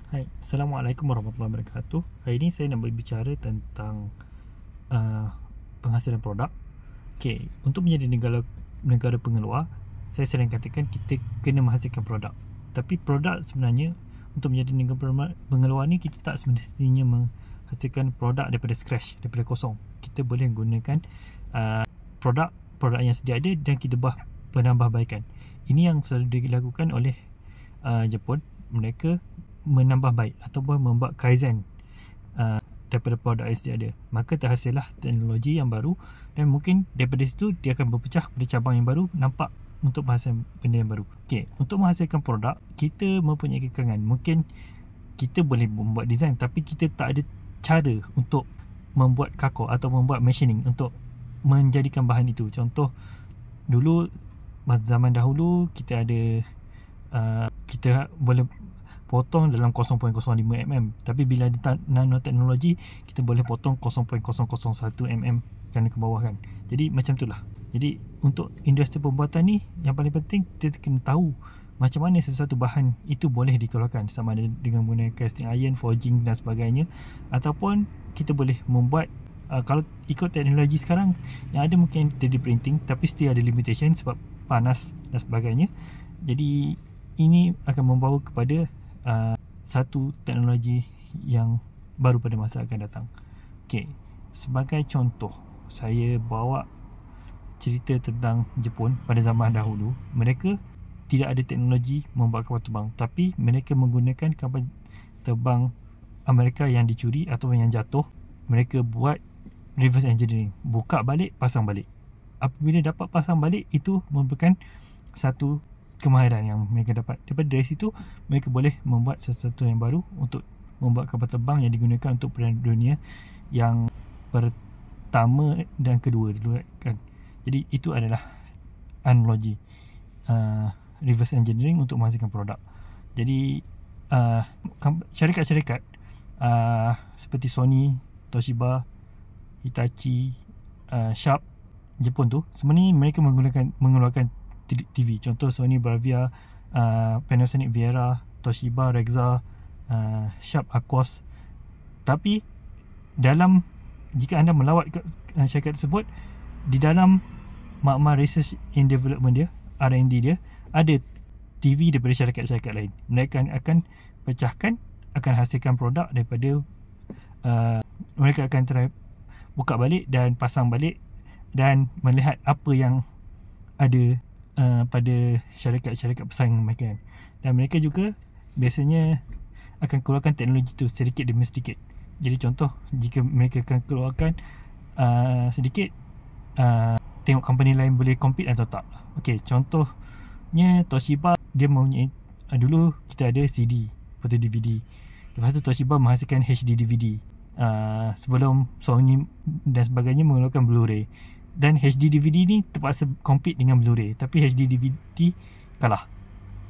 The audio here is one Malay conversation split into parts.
Hai, Assalamualaikum warahmatullahi wabarakatuh. Hari ini saya nak berbicara tentang uh, penghasilan produk. Okey, untuk menjadi negara pengeluar, saya sering katakan kita kena menghasilkan produk. Tapi produk sebenarnya untuk menjadi negara pengeluar ni, kita tak semestinya menghasilkan produk daripada scratch, daripada kosong. Kita boleh gunakan produk yang sedia ada dan kita penambahbaikan. Ini yang selalu dilakukan oleh Jepun. Mereka menambah baik ataupun membuat kaizen daripada produk yang sedia ada. Maka terhasillah teknologi yang baru, dan mungkin daripada situ dia akan berpecah pada cabang yang baru, nampak untuk menghasilkan benda yang baru. Okey, untuk menghasilkan produk, kita mempunyai kekangan. Mungkin kita boleh membuat design, tapi kita tak ada cara untuk membuat kako atau membuat machining untuk menjadikan bahan itu. Contoh, dulu zaman dahulu kita ada kita boleh potong dalam 0.05 mm, tapi bila ada nanoteknologi kita boleh potong 0.001 mm kerana ke bawah kan. Jadi macam itulah. Jadi untuk industri pembuatan ni, yang paling penting kita kena tahu macam mana sesuatu bahan itu boleh dikeluarkan, sama ada dengan menggunakan casting iron, forging dan sebagainya, ataupun kita boleh membuat kalau ikut teknologi sekarang yang ada mungkin 3D printing, tapi still ada limitation sebab panas dan sebagainya. Jadi ini akan membawa kepada satu teknologi yang baru pada masa akan datang. Okey, sebagai contoh, saya bawa cerita tentang Jepun pada zaman dahulu. Mereka tidak ada teknologi membuat kapal terbang, tapi mereka menggunakan kapal terbang Amerika yang dicuri atau yang jatuh. Mereka buat reverse engineering, buka balik, pasang balik. Apabila dapat pasang balik, itu merupakan satu kemahiran yang mereka dapat. Daripada situ mereka boleh membuat sesuatu yang baru untuk membuat kapal terbang yang digunakan untuk Perang Dunia yang pertama dan kedua dulu kan. Jadi itu adalah analogi reverse engineering untuk menghasilkan produk. Jadi syarikat-syarikat seperti Sony, Toshiba, Hitachi, Sharp, Jepun tu sebenarnya mereka mengeluarkan TV. Contoh Sony Bravia, Panasonic Viera, Toshiba Rexha, Sharp Aquos. Tapi jika anda melawat ke syarikat tersebut, di dalam makmal research and development dia, R&D dia, ada TV daripada syarikat-syarikat lain. Mereka akan pecahkan, akan hasilkan produk daripada mereka akan try buka balik dan pasang balik dan melihat apa yang ada pada syarikat-syarikat pesaing mereka. Dan mereka juga biasanya akan keluarkan teknologi tu sedikit demi sedikit. Jadi contoh, jika mereka akan keluarkan sedikit, tengok company lain boleh compete atau tak. Okey, contohnya Toshiba, dia mempunyai dulu kita ada CD, lepas tu DVD. Lepas tu Toshiba menghasilkan HD DVD. Sebelum Sony dan sebagainya mengeluarkan Blu-ray. Dan HD DVD ni terpaksa compete dengan Blu-ray, tapi HD DVD kalah.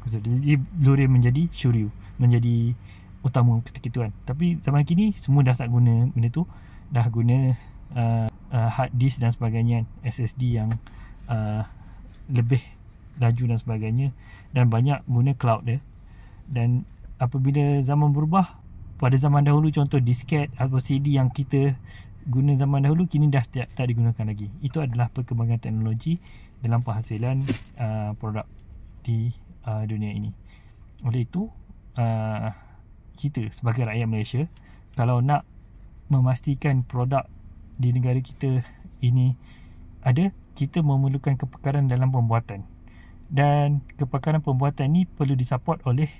Jadi Blu-ray menjadi Shuryu, menjadi utama ketika itu kan. Tapi zaman kini semua dah tak guna benda tu, dah guna hard disk dan sebagainya, SSD yang lebih laju dan sebagainya, dan banyak guna cloud dia. Dan apabila zaman berubah, pada zaman dahulu contoh disket atau CD yang kita guna zaman dahulu, kini dah tak digunakan lagi. Itu adalah perkembangan teknologi dalam penghasilan produk di dunia ini. Oleh itu, kita sebagai rakyat Malaysia, kalau nak memastikan produk di negara kita ini ada, kita memerlukan kepakaran dalam pembuatan. Dan kepakaran pembuatan ni perlu disupport oleh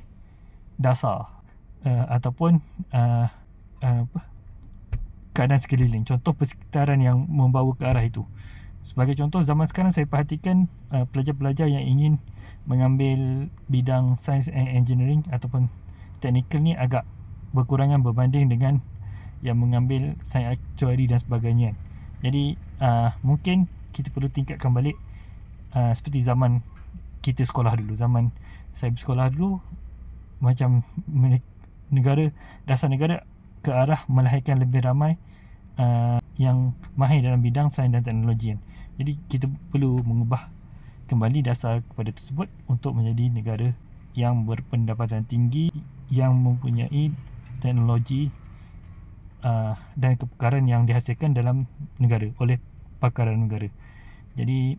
dasar ataupun keadaan sekeliling. Contoh persekitaran yang membawa ke arah itu. Sebagai contoh, zaman sekarang saya perhatikan pelajar-pelajar yang ingin mengambil bidang science and engineering ataupun technical ni agak berkurangan berbanding dengan yang mengambil sains aktuari dan sebagainya. Jadi mungkin kita perlu tingkatkan balik seperti zaman kita sekolah dulu. Zaman saya bersekolah dulu, macam dasar negara ke arah melahirkan lebih ramai yang mahir dalam bidang sains dan teknologi kan. Jadi kita perlu mengubah kembali dasar kepada tersebut untuk menjadi negara yang berpendapatan tinggi yang mempunyai teknologi dan kepakaran yang dihasilkan dalam negara oleh pakaran negara. Jadi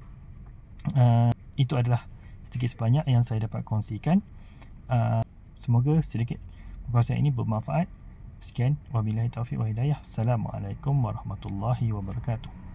itu adalah sedikit sebanyak yang saya dapat kongsikan. Semoga sedikit perkongsian ini bermanfaat. Sekian, wabillahi taufiq wa hidayah. Assalamualaikum warahmatullahi wabarakatuh.